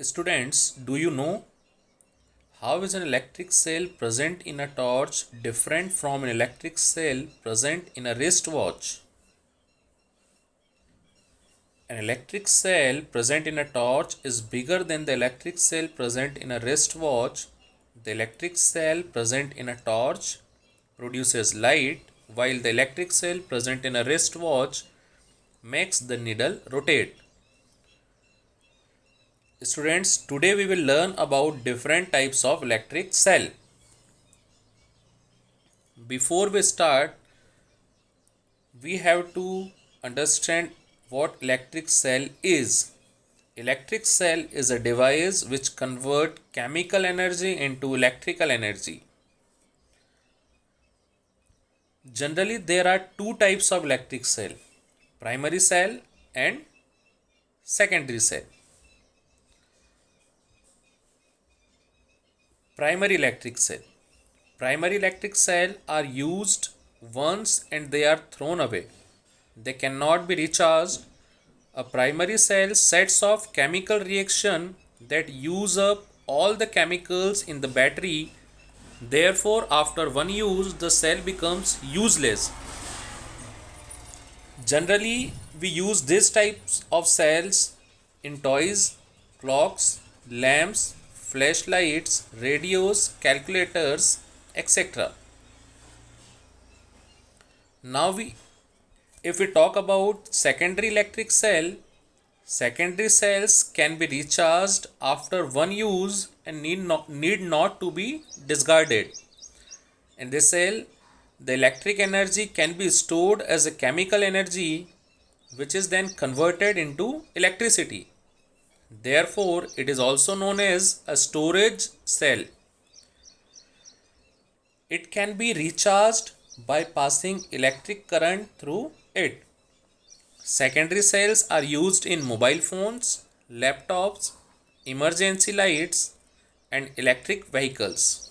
Students, do you know how is an electric cell present in a torch different from an electric cell present in a wristwatch? An electric cell present in a torch is bigger than the electric cell present in a wristwatch. The electric cell present in a torch produces light, while the electric cell present in a wristwatch makes the needle rotate. Students, today we will learn about different types of electric cell. Before we start, we have to understand what electric cell is. Electric cell is a device which convert chemical energy into electrical energy. Generally, there are two types of electric cell: primary cell and secondary cell. Primary electric cell. Primary electric cell are used once and they are thrown away. They cannot be recharged. A primary cell sets off chemical reaction that use up all the chemicals in the battery. Therefore, after one use, the cell becomes useless. Generally, we use these types of cells in toys, clocks, lamps, flashlights, radios, calculators, etc. Now if we talk about secondary electric cell, secondary cells can be recharged after one use and need not to be discarded. In this cell, the electric energy can be stored as a chemical energy which is then converted into electricity. Therefore, it is also known as a storage cell. It can be recharged by passing electric current through it. Secondary cells are used in mobile phones, laptops, emergency lights, and electric vehicles.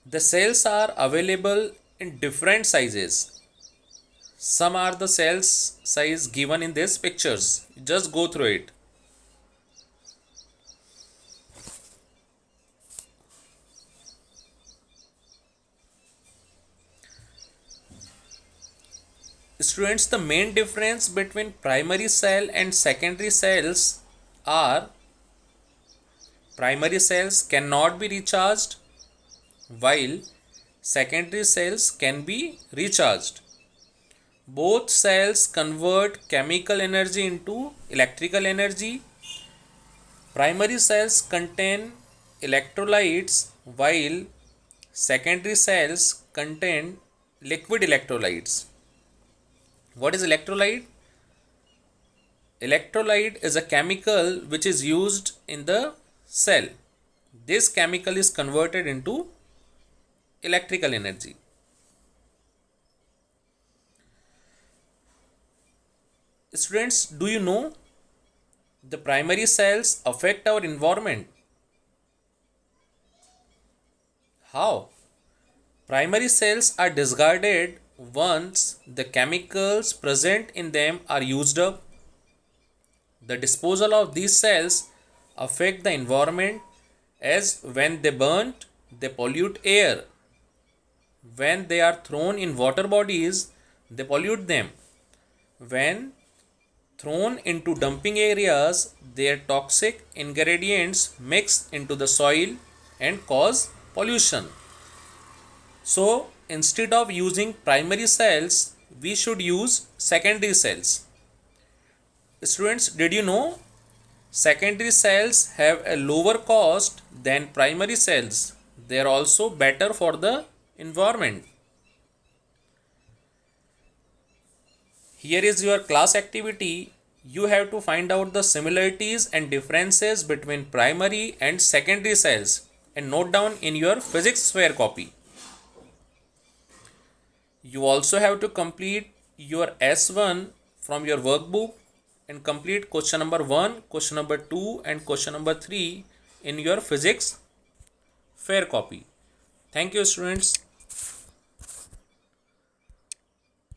The cells are available in different sizes. Some are the cells size given in these pictures. Just go through it. Students, the main difference between primary cell and secondary cells are: primary cells cannot be recharged while secondary cells can be recharged. Both cells convert chemical energy into electrical energy. Primary cells contain electrolytes while secondary cells contain liquid electrolytes. What is electrolyte? Electrolyte is a chemical which is used in the cell. This chemical is converted into electrical energy. Students, do you know the primary cells affect our environment? How? Primary cells are discarded once the chemicals present in them are used up. The disposal of these cells affect the environment, as when they burnt, they pollute air. When they are thrown in water bodies, they pollute them. When thrown into dumping areas, their toxic ingredients mix into the soil and cause pollution. So, instead of using primary cells, we should use secondary cells. Students, did you know secondary cells have a lower cost than primary cells? They are also better for the environment. Here is your class activity. You have to find out the similarities and differences between primary and secondary cells and note down in your physics fair copy. You also have to complete your S1 from your workbook and complete question number 1, question number 2 and question number 3 in your physics fair copy. Thank you, students.